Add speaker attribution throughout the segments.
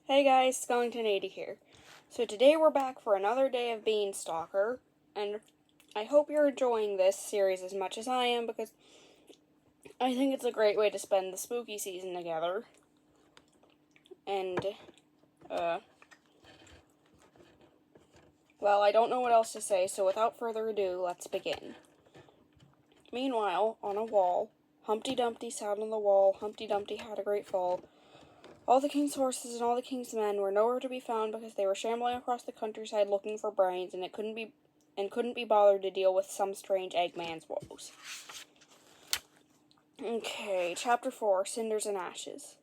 Speaker 1: Hey guys, Skellington80 here. So today we're back for another day of being Stalker, and I hope you're enjoying this series as much as I am, because I think it's a great way to spend the spooky season together. And, well, I don't know what else to say, so without further ado, let's begin. Meanwhile, on a wall, Humpty Dumpty sat on the wall, Humpty Dumpty had a great fall. All the king's horses and all the king's men were nowhere to be found because they were shambling across the countryside looking for brains, and couldn't be bothered to deal with some strange Eggman's woes. Okay, Chapter 4, Cinders and Ashes.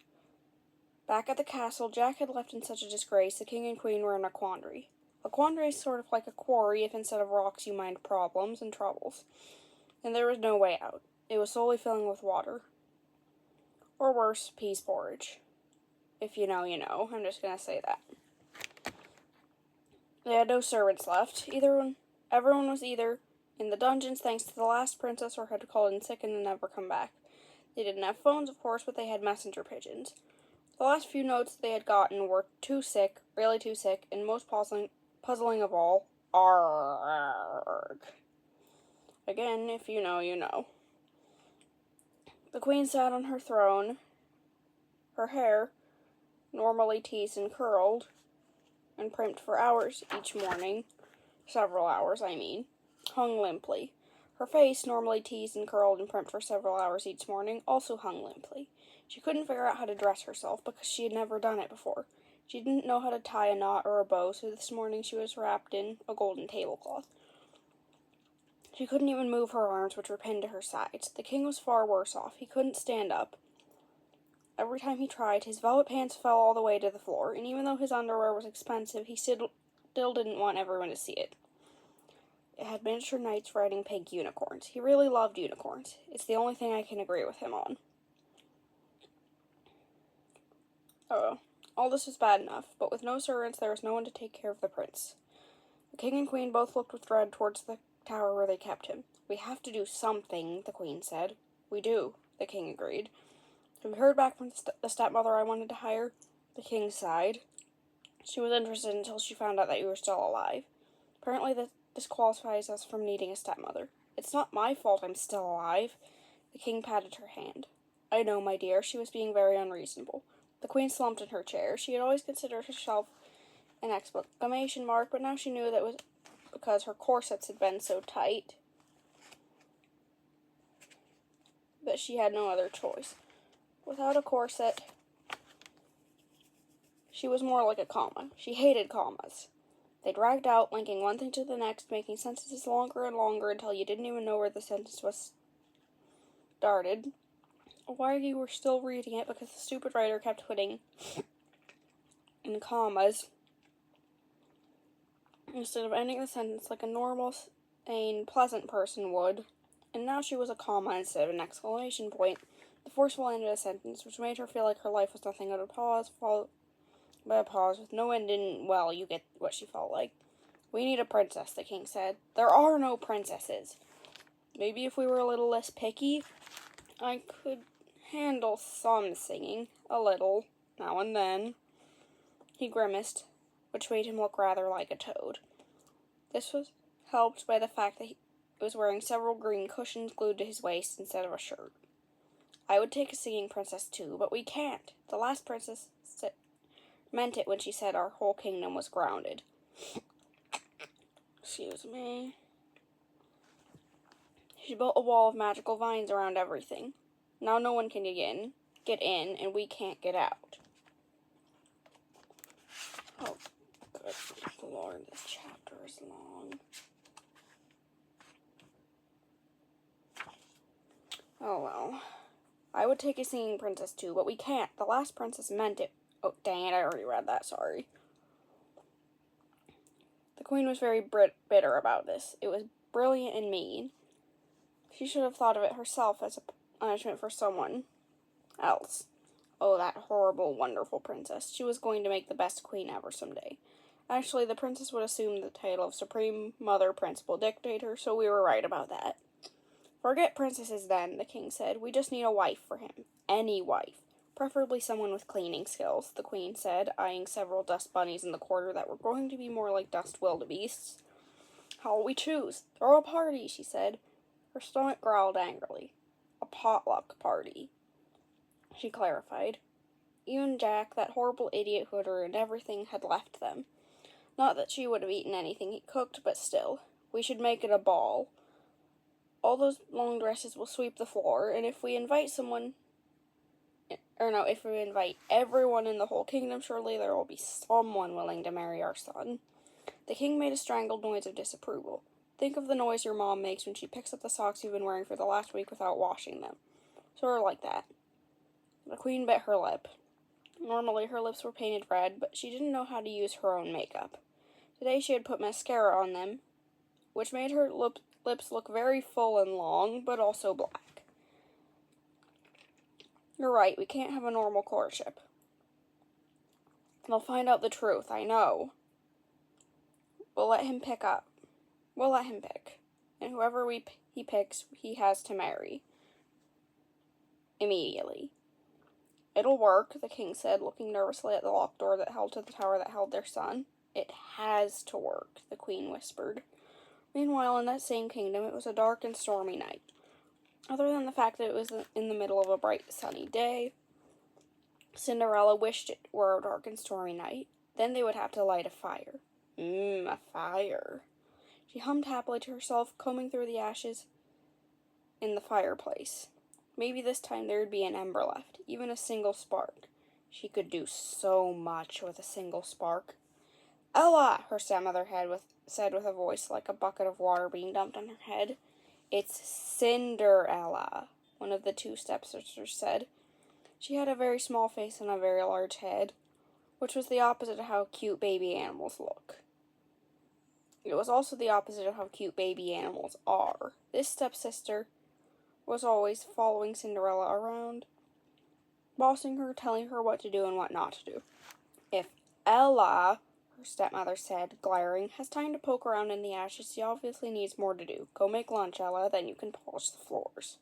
Speaker 1: Back at the castle, Jack had left in such a disgrace, the king and queen were in a quandary. A quandary is sort of like a quarry if instead of rocks you mined problems and troubles. And there was no way out. It was slowly filling with water. Or worse, peas porridge. If you know, you know. I'm just gonna say that. They had no servants left. Everyone was either in the dungeons thanks to the last princess or had called in sick and never come back. They didn't have phones, of course, but they had messenger pigeons. The last few notes they had gotten were too sick, really too sick, and most puzzling of all, arg. Again, if you know, you know. The queen sat on her throne, her hair, normally teased and curled, and primped for hours each morning, several hours, I mean, hung limply. Her face, normally teased and curled and primped for several hours each morning, also hung limply. She couldn't figure out how to dress herself because she had never done it before. She didn't know how to tie a knot or a bow, so this morning she was wrapped in a golden tablecloth. She couldn't even move her arms, which were pinned to her sides. The king was far worse off. He couldn't stand up. Every time he tried, his velvet pants fell all the way to the floor, and even though his underwear was expensive, he still didn't want everyone to see it. It had miniature knights riding pink unicorns. He really loved unicorns. It's the only thing I can agree with him on. All this was bad enough, but with no servants, there was no one to take care of the prince. The king and queen both looked with dread towards the tower where they kept him. "We have to do something," the queen said. "We do," the king agreed. "Have you heard back from the stepmother I wanted to hire?" The king sighed. "She was interested until she found out that you were still alive. Apparently this disqualifies us from needing a stepmother." "It's not my fault I'm still alive." The king patted her hand. "I know, my dear, she was being very unreasonable." The queen slumped in her chair. She had always considered herself an exclamation mark, but now she knew that it was because her corsets had been so tight that she had no other choice. Without a corset, she was more like a comma. She hated commas. They dragged out, linking one thing to the next, making sentences longer and longer until you didn't even know where the sentence was started, or why you were still reading it, because the stupid writer kept putting in commas instead of ending the sentence like a normal, sane, pleasant person would. And now she was a comma instead of an exclamation point. The forceful end of a sentence, which made her feel like her life was nothing but a pause, followed by a pause with no end in, well, you get what she felt like. "We need a princess," the king said. "There are no princesses." "Maybe if we were a little less picky, I could handle some singing, a little, now and then." He grimaced, which made him look rather like a toad. This was helped by the fact that he was wearing several green cushions glued to his waist instead of a shirt. "I would take a singing princess too, but we can't. The last princess meant it when she said our whole kingdom was grounded." Excuse me. "She built a wall of magical vines around everything. Now no one can get in, and we can't get out." Oh, good Lord, this chapter is long. Oh well. "I would take a singing princess too, but we can't. The last princess meant it." Oh, dang it, I already read that, sorry. The queen was very bitter about this. It was brilliant and mean. She should have thought of it herself as a punishment for someone else. Oh, that horrible, wonderful princess. She was going to make the best queen ever someday. Actually, the princess would assume the title of Supreme Mother Principal Dictator, so we were right about that. "Forget princesses then," the king said. "We just need a wife for him. Any wife. Preferably someone with cleaning skills, the queen said, eyeing several dust bunnies in the quarter that were going to be more like dust wildebeests. How will we choose? Throw a party, she said. Her stomach growled angrily. A potluck party, she clarified. Even Jack, that horrible idiot who had ruined everything, had left them. Not that she would have eaten anything he cooked, but still. We should make it a ball. All those long dresses will sweep the floor, and if we invite everyone in the whole kingdom, surely there will be someone willing to marry our son. The king made a strangled noise of disapproval. Think of the noise your mom makes when she picks up the socks you've been wearing for the last week without washing them. Sort of like that. The queen bit her lip. Normally her lips were painted red, but she didn't know how to use her own makeup. Today she had put mascara on them, which made her lips look very full and long, but also black. You're right, we can't have a normal courtship. They'll find out the truth, I know. We'll let him pick. And whoever he picks, he has to marry. Immediately. It'll work, the king said, looking nervously at the locked door that held to the tower that held their son. It has to work, the queen whispered. Meanwhile, in that same kingdom, it was a dark and stormy night. Other than the fact that it was in the middle of a bright, sunny day, Cinderella wished it were a dark and stormy night. Then they would have to light a fire. A fire. She hummed happily to herself, combing through the ashes in the fireplace. Maybe this time there would be an ember left, even a single spark. She could do so much with a single spark. Ella, her stepmother said with a voice like a bucket of water being dumped on her head. It's Cinderella, one of the two stepsisters said. She had a very small face and a very large head, which was the opposite of how cute baby animals look. It was also the opposite of how cute baby animals are. This stepsister was always following Cinderella around, bossing her, telling her what to do and what not to do. If Ella, her stepmother said, glaring, has time to poke around in the ashes, she obviously needs more to do. Go make lunch, Ella, then you can polish the floors.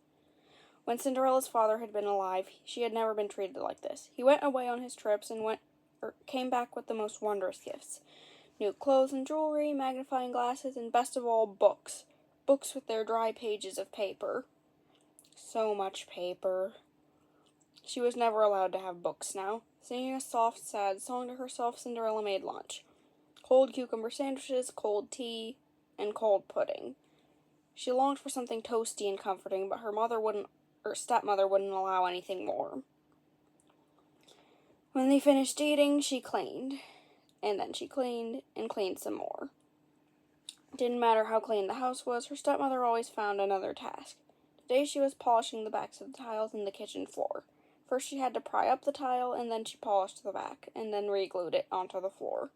Speaker 1: When Cinderella's father had been alive, she had never been treated like this. He went away on his trips and came back with the most wondrous gifts. New clothes and jewelry, magnifying glasses, and best of all, books. Books with their dry pages of paper. So much paper. She was never allowed to have books now. Singing a soft, sad song to herself, Cinderella made lunch. Cold cucumber sandwiches, cold tea, and cold pudding. She longed for something toasty and comforting, but her stepmother wouldn't allow anything warm. When they finished eating, she cleaned. And then she cleaned and cleaned some more. Didn't matter how clean the house was, her stepmother always found another task. Today she was polishing the backs of the tiles in the kitchen floor. First she had to pry up the tile, and then she polished the back, and then re-glued it onto the floor.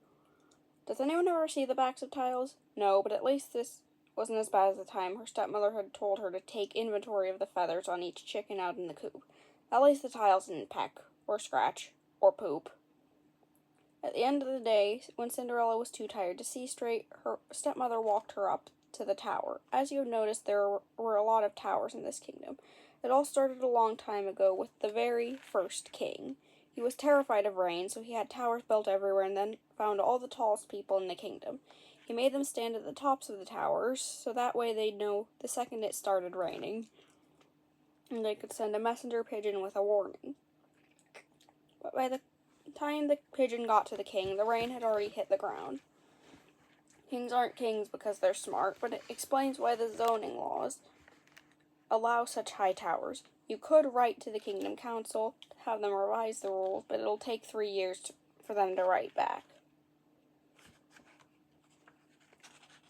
Speaker 1: Does anyone ever see the backs of tiles? No, but at least this wasn't as bad as the time her stepmother had told her to take inventory of the feathers on each chicken out in the coop. At least the tiles didn't peck, or scratch, or poop. At the end of the day, when Cinderella was too tired to see straight, her stepmother walked her up to the tower. As you have noticed, there were a lot of towers in this kingdom. It all started a long time ago with the very first king. He was terrified of rain, so he had towers built everywhere and then found all the tallest people in the kingdom. He made them stand at the tops of the towers, so that way they'd know the second it started raining, and they could send a messenger pigeon with a warning. But by the time the pigeon got to the king, the rain had already hit the ground. Kings aren't kings because they're smart, but it explains why the zoning laws allow such high towers. You could write to the Kingdom Council to have them revise the rules, but it'll take 3 years for them to write back.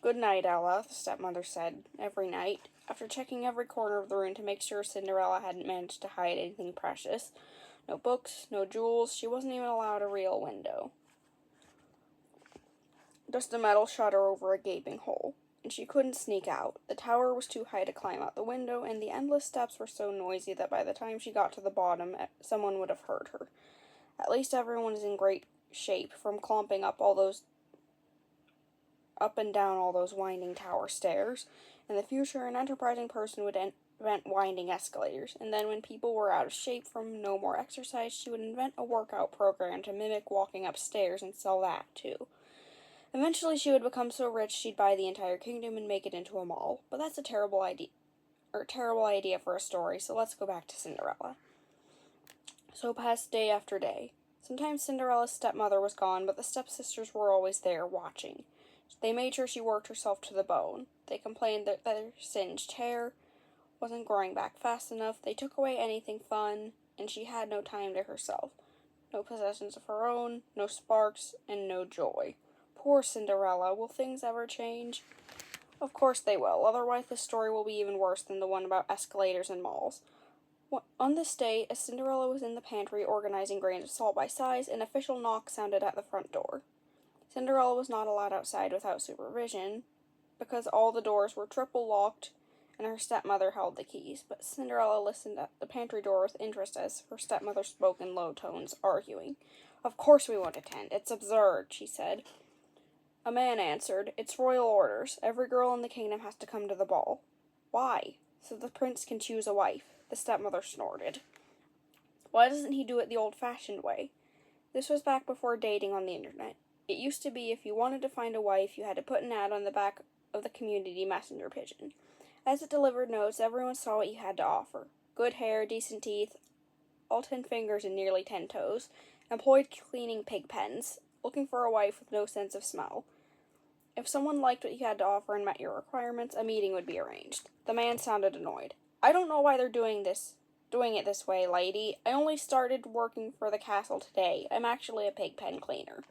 Speaker 1: Good night, Ella, the stepmother said every night, after checking every corner of the room to make sure Cinderella hadn't managed to hide anything precious. No books, no jewels, she wasn't even allowed a real window. Just a metal shutter over a gaping hole, and she couldn't sneak out. The tower was too high to climb out the window, and the endless steps were so noisy that by the time she got to the bottom, someone would have heard her. At least everyone is in great shape from clomping up and down all those winding tower stairs. In the future, an enterprising person would winding escalators, and then when people were out of shape from no more exercise, she would invent a workout program to mimic walking upstairs and sell that, too. Eventually, she would become so rich she'd buy the entire kingdom and make it into a mall. But that's a terrible idea for a story, so let's go back to Cinderella. So passed day after day. Sometimes Cinderella's stepmother was gone, but the stepsisters were always there, watching. They made sure she worked herself to the bone. They complained that their singed hair wasn't growing back fast enough. They took away anything fun, and she had no time to herself. No possessions of her own, no sparks, and no joy. Poor Cinderella. Will things ever change? Of course they will, otherwise this story will be even worse than the one about escalators and malls. On this day, as Cinderella was in the pantry organizing grains of salt by size, an official knock sounded at the front door. Cinderella was not allowed outside without supervision, because all the doors were triple locked and her stepmother held the keys, but Cinderella listened at the pantry door with interest as her stepmother spoke in low tones, arguing. "Of course we won't attend. It's absurd," she said. A man answered, "It's royal orders. Every girl in the kingdom has to come to the ball." "Why?" "So the prince can choose a wife," the stepmother snorted. "Why doesn't he do it the old-fashioned way?" This was back before dating on the internet. It used to be if you wanted to find a wife, you had to put an ad on the back of the community messenger pigeon. As it delivered notes, everyone saw what you had to offer. Good hair, decent teeth, all 10 fingers and nearly 10 toes, employed cleaning pig pens, looking for a wife with no sense of smell. If someone liked what you had to offer and met your requirements, a meeting would be arranged. The man sounded annoyed. "I don't know why they're doing it this way, lady. I only started working for the castle today. I'm actually a pig pen cleaner."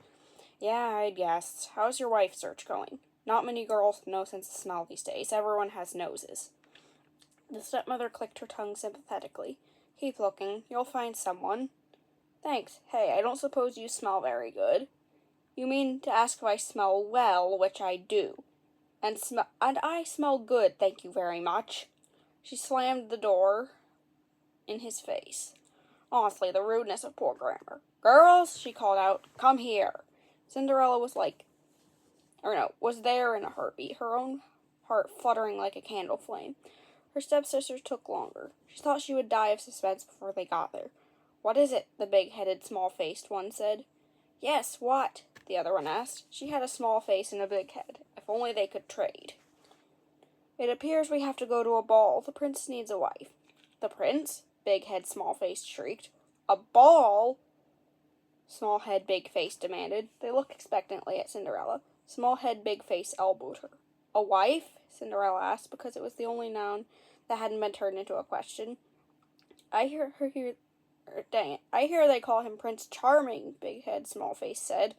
Speaker 1: "Yeah, I'd guessed. How's your wife search going?" "Not many girls with no sense of smell these days. Everyone has noses." The stepmother clicked her tongue sympathetically. "Keep looking. You'll find someone." "Thanks. Hey, I don't suppose you smell very good." "You mean to ask if I smell well, which I do. And I smell good, thank you very much." She slammed the door in his face. Honestly, the rudeness of poor grammar. "Girls," she called out, "come here." Cinderella was there in a heartbeat, her own heart fluttering like a candle flame. Her stepsisters took longer. She thought she would die of suspense before they got there. "What is it?" the big-headed, small-faced one said. "Yes, what?" the other one asked. She had a small face and a big head. If only they could trade. "It appears we have to go to a ball. The prince needs a wife." "The prince?" Big head, small face shrieked. "A ball?" Small head, big face demanded. They looked expectantly at Cinderella. Small head, big face elbowed her. "A wife?" Cinderella asked, because it was the only noun that hadn't been turned into a question. I hear they call him Prince Charming," Big Head, Small Face said.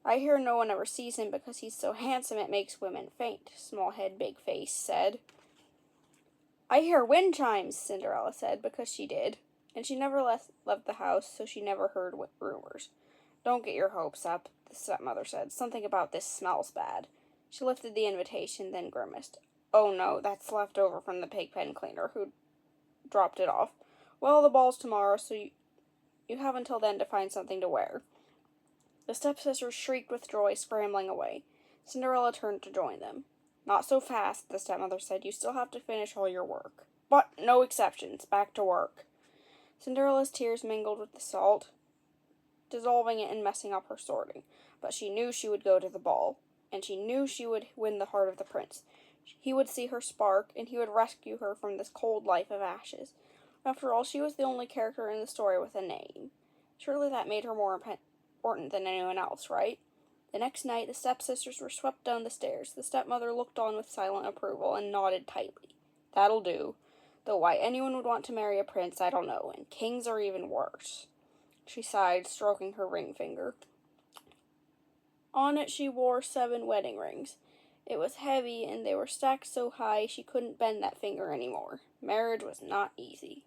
Speaker 1: "I hear no one ever sees him because he's so handsome it makes women faint," Small Head, Big Face said. "I hear wind chimes," Cinderella said, because she did. And she never left the house, so she never heard rumors. "Don't get your hopes up," the stepmother said. "Something about this smells bad." She lifted the invitation, then grimaced. "Oh no, that's left over from the pig pen cleaner, who dropped it off. Well, the ball's tomorrow, so you have until then to find something to wear." The stepsisters shrieked with joy, scrambling away. Cinderella turned to join them. "Not so fast," the stepmother said. "You still have to finish all your work." "But no exceptions. Back to work." Cinderella's tears mingled with the salt, dissolving it and messing up her sorting. But she knew she would go to the ball, and she knew she would win the heart of the prince. He would see her spark, and he would rescue her from this cold life of ashes. After all, she was the only character in the story with a name. Surely that made her more important than anyone else, right? The next night, the stepsisters were swept down the stairs. The stepmother looked on with silent approval and nodded tightly. "That'll do. Though why anyone would want to marry a prince, I don't know, and kings are even worse." She sighed, stroking her ring finger. On it she wore 7 wedding rings. It was heavy, and they were stacked so high she couldn't bend that finger anymore. Marriage was not easy.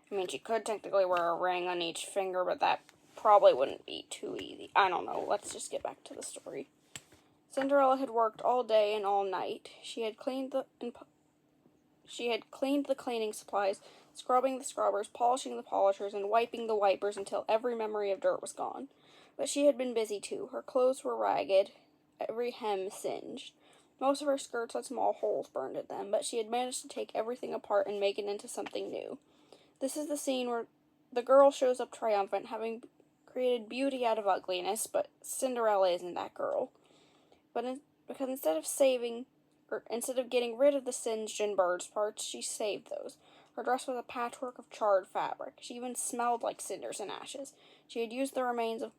Speaker 1: I mean, she could technically wear a ring on each finger, but that probably wouldn't be too easy. I don't know. Let's just get back to the story. Cinderella had worked all day and all night. She had cleaned the cleaning supplies, scrubbing the scrubbers, polishing the polishers, and wiping the wipers until every memory of dirt was gone. But she had been busy too. Her clothes were ragged, every hem singed. Most of her skirts had small holes burned in them, but she had managed to take everything apart and make it into something new. This is the scene where the girl shows up triumphant, having created beauty out of ugliness, but Cinderella isn't that girl. Because instead of getting rid of the singed and bird's parts, she saved those. Her dress was a patchwork of charred fabric. She even smelled like cinders and ashes. She had used the remains of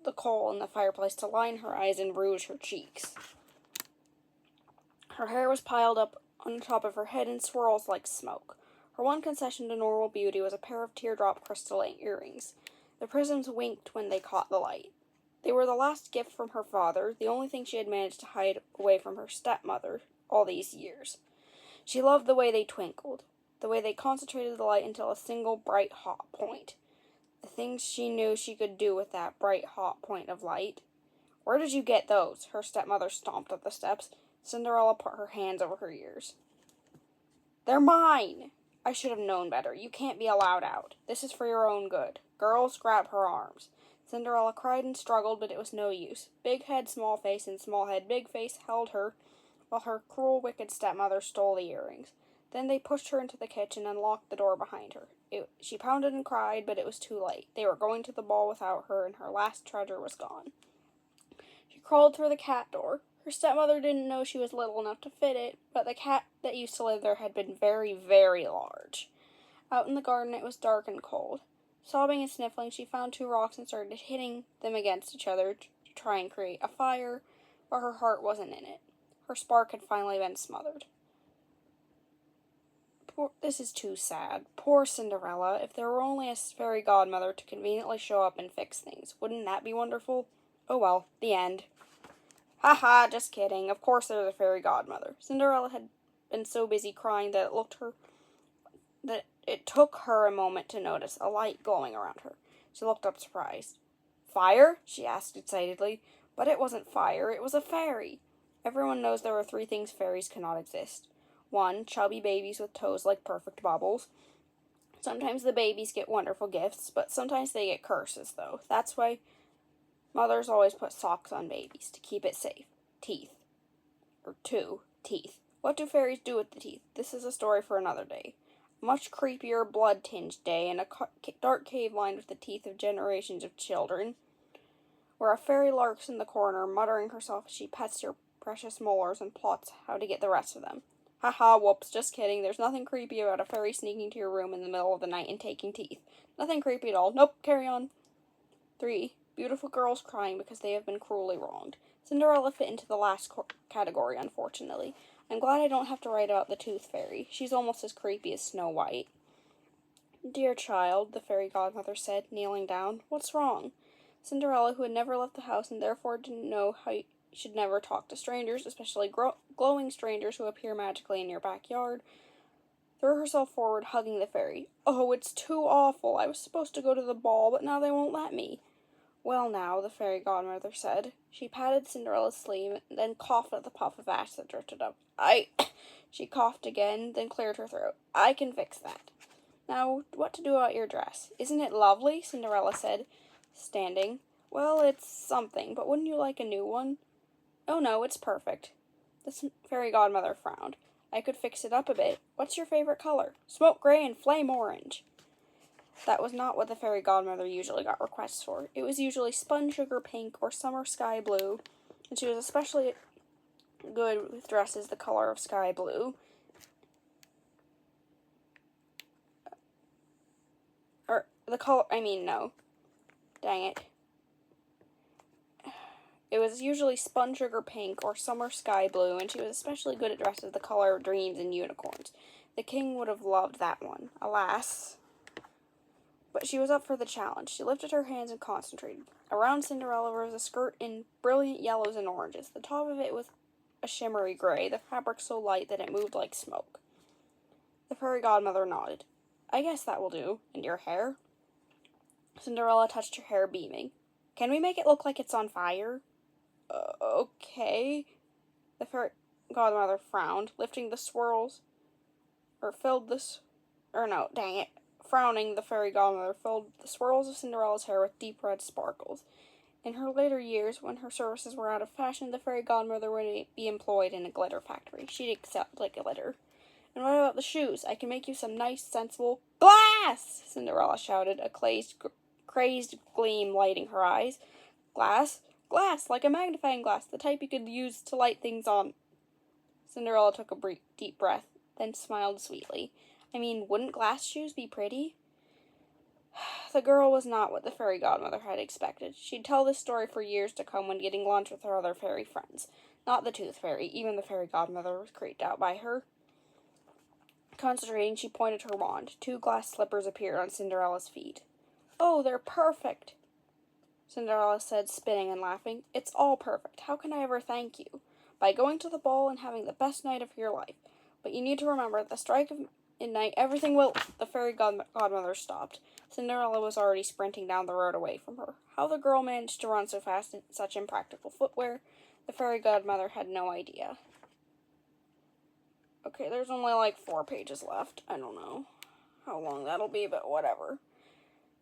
Speaker 1: the coal in the fireplace to line her eyes and rouge her cheeks. Her hair was piled up on the top of her head in swirls like smoke. Her one concession to normal beauty was a pair of teardrop crystal earrings. The prisms winked when they caught the light. They were the last gift from her father, the only thing she had managed to hide away from her stepmother all these years. She loved the way they twinkled, the way they concentrated the light until a single bright hot point. The things she knew she could do with that bright hot point of light. Where did you get those? Her stepmother stomped up the steps. Cinderella put her hands over her ears. They're mine! I should have known better. You can't be allowed out. This is for your own good. Girls, grab her arms. Cinderella cried and struggled, but it was no use. Big head, small face, and small head, big face held her, while her cruel, wicked stepmother stole the earrings. Then they pushed her into the kitchen and locked the door behind her. She pounded and cried, but it was too late. They were going to the ball without her, and her last treasure was gone. She crawled through the cat door. Her stepmother didn't know she was little enough to fit it, but the cat that used to live there had been very, very large. Out in the garden it was dark and cold. Sobbing and sniffling, she found two rocks and started hitting them against each other to try and create a fire, but her heart wasn't in it. Her spark had finally been smothered. This is too sad. Poor Cinderella. If there were only a fairy godmother to conveniently show up and fix things, wouldn't that be wonderful? Oh well, the end. Ha, just kidding. Of course there's a fairy godmother. Cinderella had been so busy crying that it took her a moment to notice a light glowing around her. She looked up surprised. Fire? She asked excitedly. But it wasn't fire, it was a fairy. Everyone knows there are three things fairies cannot exist. 1. Chubby babies with toes like perfect bubbles. Sometimes the babies get wonderful gifts, but sometimes they get curses, though. That's why mothers always put socks on babies, to keep it safe. Teeth. 2. Teeth. What do fairies do with the teeth? This is a story for another day. A much creepier, blood-tinged day in a dark cave lined with the teeth of generations of children, where a fairy lurks in the corner, muttering herself as she pets your precious molars and plots how to get the rest of them. Whoops, just kidding. There's nothing creepy about a fairy sneaking to your room in the middle of the night and taking teeth. Nothing creepy at all. Nope, carry on. 3. Beautiful girls crying because they have been cruelly wronged. Cinderella fit into the last category, unfortunately. I'm glad I don't have to write about the Tooth Fairy. She's almost as creepy as Snow White. Dear child, the fairy godmother said, kneeling down, what's wrong? Cinderella, who had never left the house and therefore didn't know how you should never talk to strangers, especially glowing strangers who appear magically in your backyard, threw herself forward, hugging the fairy. Oh, it's too awful. I was supposed to go to the ball, but now they won't let me. Well now, the fairy godmother said. She patted Cinderella's sleeve, and then coughed at the puff of ash that drifted up. She coughed again, then cleared her throat. I can fix that. Now, what to do about your dress? Isn't it lovely? Cinderella said, standing. Well, it's something, but wouldn't you like a new one? Oh no, it's perfect. The fairy godmother frowned. I could fix it up a bit. What's your favorite color? Smoke gray and flame orange. That was not what the fairy godmother usually got requests for. It was usually spun sugar pink or summer sky blue, and she was especially good with dresses the color of sky blue. No. Dang it. It was usually spun sugar pink or summer sky blue, and she was especially good at dresses the color of dreams and unicorns. The king would have loved that one, alas. But she was up for the challenge. She lifted her hands and concentrated. Around Cinderella was a skirt in brilliant yellows and oranges. The top of it was a shimmery gray, the fabric so light that it moved like smoke. The fairy godmother nodded. I guess that will do. And your hair? Cinderella touched her hair, beaming. Can we make it look like it's on fire? Okay. The fairy godmother frowned, Frowning, the fairy godmother filled the swirls of Cinderella's hair with deep red sparkles. In her later years, when her services were out of fashion, the fairy godmother would be employed in a glitter factory. She'd accept like glitter. And what about the shoes? I can make you some nice, sensible glass! Cinderella shouted, a crazed gleam lighting her eyes. Glass? Glass, like a magnifying glass, the type you could use to light things on. Cinderella took a deep breath, then smiled sweetly. I mean, wouldn't glass shoes be pretty? The girl was not what the fairy godmother had expected. She'd tell this story for years to come when getting lunch with her other fairy friends. Not the tooth fairy. Even the fairy godmother was creeped out by her. Concentrating, she pointed her wand. 2 glass slippers appeared on Cinderella's feet. Oh, they're perfect, Cinderella said, spinning and laughing. It's all perfect. How can I ever thank you? By going to the ball and having the best night of your life. But you need to remember, at the strike of midnight, everything will... The fairy godmother stopped. Cinderella was already sprinting down the road away from her. How the girl managed to run so fast in such impractical footwear, the fairy godmother had no idea. Okay, there's only like 4 pages left. I don't know how long that'll be, but whatever.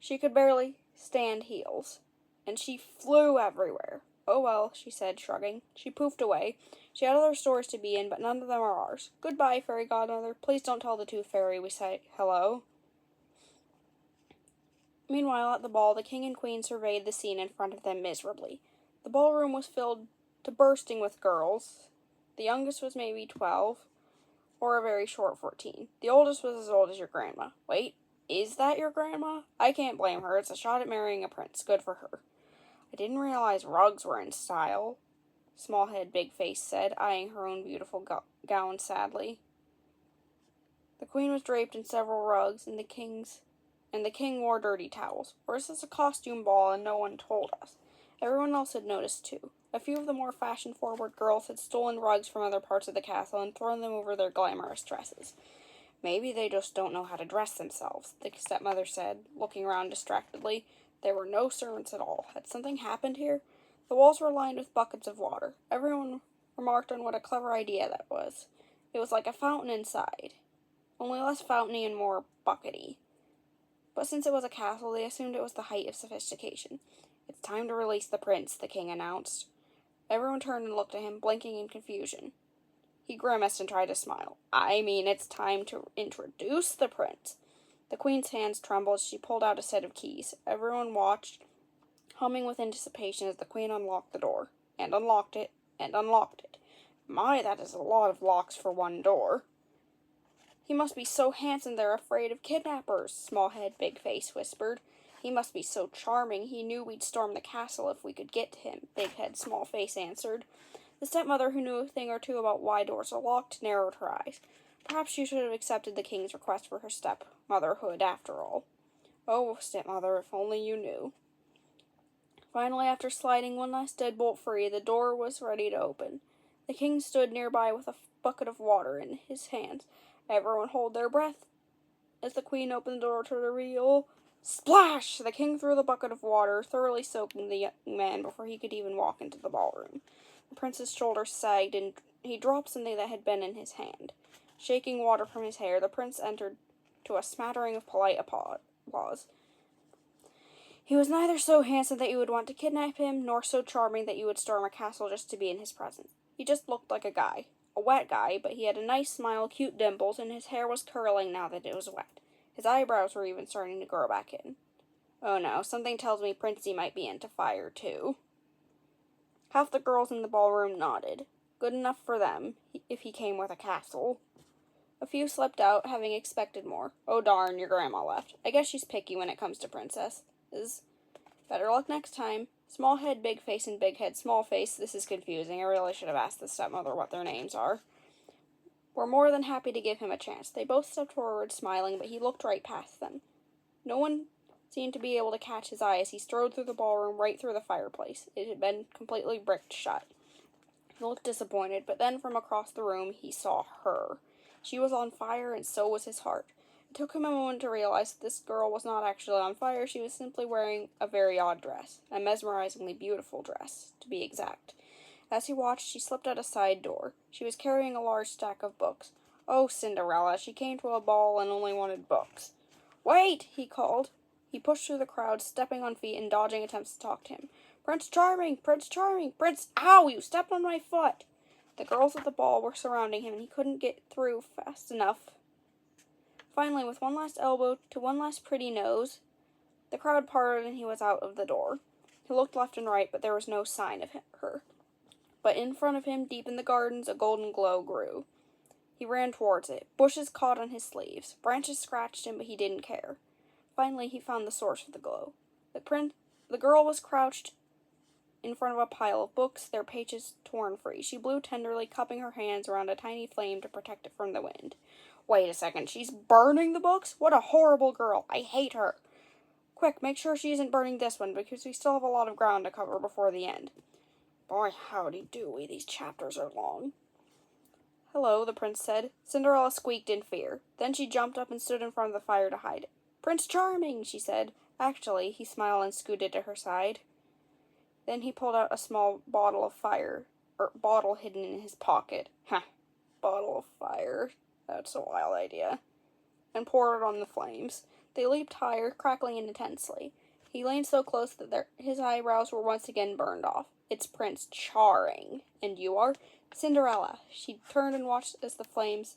Speaker 1: She could barely stand heels, and she flew everywhere. Oh well, she said, shrugging. She poofed away. She had other stores to be in, but none of them are ours. Goodbye, fairy godmother. Please don't tell the tooth fairy we say hello. Meanwhile, at the ball, the king and queen surveyed the scene in front of them miserably. The ballroom was filled to bursting with girls. The youngest was maybe 12, or a very short 14. The oldest was as old as your grandma. Wait, is that your grandma? I can't blame her. It's a shot at marrying a prince. Good for her. I didn't realize rugs were in style, Small Head, Big Face said, eyeing her own beautiful gown sadly. The queen was draped in several rugs, and the king wore dirty towels. Or is this a costume ball and no one told us? Everyone else had noticed too. A few of the more fashion-forward girls had stolen rugs from other parts of the castle and thrown them over their glamorous dresses. Maybe they just don't know how to dress themselves, the stepmother said, looking around distractedly. There were no servants at all. Had something happened here? The walls were lined with buckets of water. Everyone remarked on what a clever idea that was. It was like a fountain inside, only less fountainy and more buckety. But since it was a castle, they assumed it was the height of sophistication. It's time to release the prince, the king announced. Everyone turned and looked at him, blinking in confusion. He grimaced and tried to smile. I mean, it's time to introduce the prince. The queen's hands trembled as she pulled out a set of keys. Everyone watched, humming with anticipation as the queen unlocked the door, and unlocked it, and unlocked it. My, that is a lot of locks for one door. He must be so handsome they're afraid of kidnappers, Small Head, Big Face whispered. He must be so charming he knew we'd storm the castle if we could get to him, Big Head, Small Face answered. The stepmother, who knew a thing or two about why doors are locked, narrowed her eyes. Perhaps she should have accepted the king's request for her stepmotherhood after all. Oh, stepmother, if only you knew. Finally, after sliding one last deadbolt free, the door was ready to open. The king stood nearby with a bucket of water in his hands. Everyone hold their breath as the queen opened the door to reveal... Splash! The king threw the bucket of water, thoroughly soaking the young man before he could even walk into the ballroom. The prince's shoulders sagged, and he dropped something that had been in his hand. Shaking water from his hair, the prince entered to a smattering of polite applause. He was neither so handsome that you would want to kidnap him, nor so charming that you would storm a castle just to be in his presence. He just looked like a guy. A wet guy, but he had a nice smile, cute dimples, and his hair was curling now that it was wet. His eyebrows were even starting to grow back in. Oh no, something tells me Princey might be into fire too. Half the girls in the ballroom nodded. Good enough for them, if he came with a castle. A few slipped out, having expected more. Oh darn, your grandma left. I guess she's picky when it comes to princesses. Better luck next time. Small Head, Big Face, and Big Head, Small Face. This is confusing. I really should have asked the stepmother what their names are. Were more than happy to give him a chance. They both stepped forward, smiling, but he looked right past them. No one seemed to be able to catch his eye as he strode through the ballroom right through the fireplace. It had been completely bricked shut. He looked disappointed, but then from across the room he saw her. She was on fire, and so was his heart. It took him a moment to realize that this girl was not actually on fire. She was simply wearing a very odd dress. A mesmerizingly beautiful dress, to be exact. As he watched, she slipped out a side door. She was carrying a large stack of books. Oh, Cinderella, she came to a ball and only wanted books. Wait, he called. He pushed through the crowd, stepping on feet and dodging attempts to talk to him. Prince Charming! Prince Charming! Prince... Ow! You stepped on my foot! The girls at the ball were surrounding him, and he couldn't get through fast enough. Finally, with one last elbow to one last pretty nose, the crowd parted and he was out of the door. He looked left and right, but there was no sign of her. But in front of him, deep in the gardens, a golden glow grew. He ran towards it. Bushes caught on his sleeves. Branches scratched him, but he didn't care. Finally, he found the source of the glow. The girl was crouched in front of a pile of books, their pages torn free. She blew tenderly, cupping her hands around a tiny flame to protect it from the wind. Wait a second, she's burning the books? What a horrible girl. I hate her. Quick, make sure she isn't burning this one, because we still have a lot of ground to cover before the end. Boy, howdy do these chapters are long. Hello, the prince said. Cinderella squeaked in fear. Then she jumped up and stood in front of the fire to hide it. Prince Charming, she said. Actually, he smiled and scooted to her side. Then he pulled out a small bottle hidden in his pocket. Bottle of fire. That's a wild idea. And poured it on the flames. They leaped higher, crackling intensely. He leaned so close that his eyebrows were once again burned off. It's Prince Charming. And you are? Cinderella. She turned and watched as the flames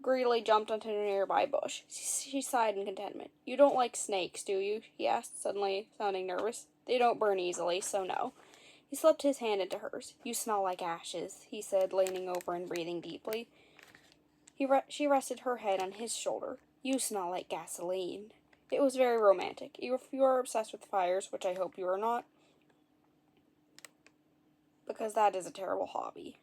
Speaker 1: greedily jumped onto a nearby bush. She sighed in contentment. You don't like snakes, do you? He asked, suddenly sounding nervous. They don't burn easily, so no. He slipped his hand into hers. You smell like ashes, he said, leaning over and breathing deeply. She rested her head on his shoulder. You smell like gasoline. It was very romantic. If you are obsessed with fires, which I hope you are not, because that is a terrible hobby.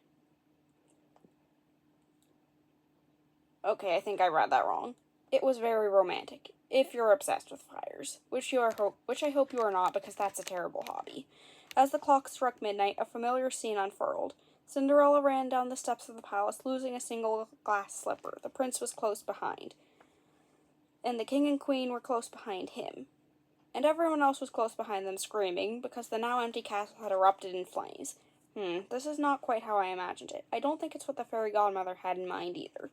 Speaker 1: Okay, I think I read that wrong. It was very romantic. If you're obsessed with fires, which I hope you are not, because that's a terrible hobby. As the clock struck midnight, a familiar scene unfurled. Cinderella ran down the steps of the palace, losing a single glass slipper. The prince was close behind, and the king and queen were close behind him. And everyone else was close behind them, screaming, because the now empty castle had erupted in flames. This is not quite how I imagined it. I don't think it's what the fairy godmother had in mind either.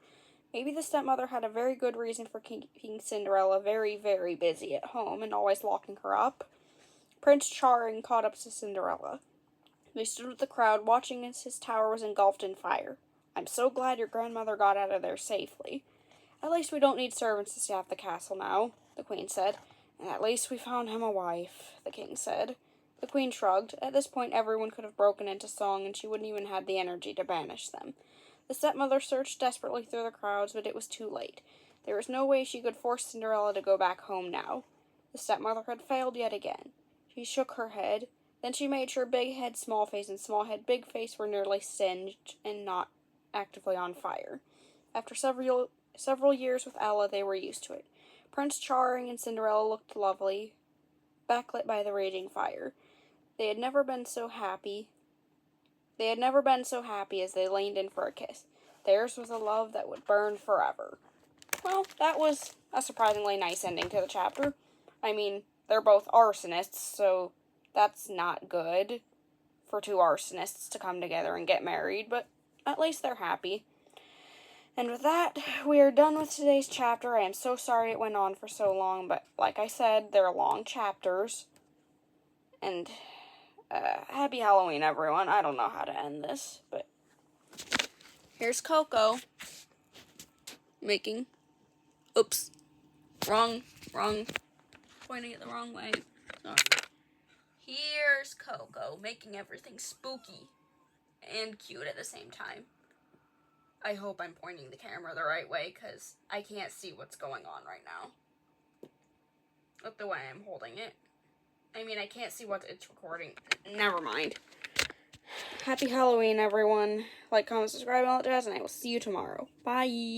Speaker 1: Maybe the stepmother had a very good reason for keeping Cinderella very, very busy at home and always locking her up. Prince Charming caught up to Cinderella. They stood with the crowd, watching as his tower was engulfed in fire. I'm so glad your grandmother got out of there safely. At least we don't need servants to staff the castle now, the queen said. And at least we found him a wife, the king said. The queen shrugged. At this point, everyone could have broken into song, and she wouldn't even have the energy to banish them. The stepmother searched desperately through the crowds, but it was too late. There was no way she could force Cinderella to go back home now. The stepmother had failed yet again. She shook her head. Then she made sure Big Head, Small Face, and Small Head, Big Face were nearly singed and not actively on fire. After several years with Ella, they were used to it. Prince Charming and Cinderella looked lovely, backlit by the raging fire. They had never been so happy as they leaned in for a kiss. Theirs was a love that would burn forever. Well, that was a surprisingly nice ending to the chapter. I mean, they're both arsonists, so that's not good for two arsonists to come together and get married, but at least they're happy. And with that, we are done with today's chapter. I am so sorry it went on for so long, but like I said, they're long chapters. And happy Halloween, everyone. I don't know how to end this, but here's Coco making, wrong, pointing it the wrong way. Sorry. Here's Coco making everything spooky and cute at the same time. I hope I'm pointing the camera the right way, because I can't see what's going on right now with the way I'm holding it. I mean, I can't see what it's recording. Never mind. Happy Halloween, everyone. Like, comment, subscribe, and all that jazz, and I will see you tomorrow. Bye!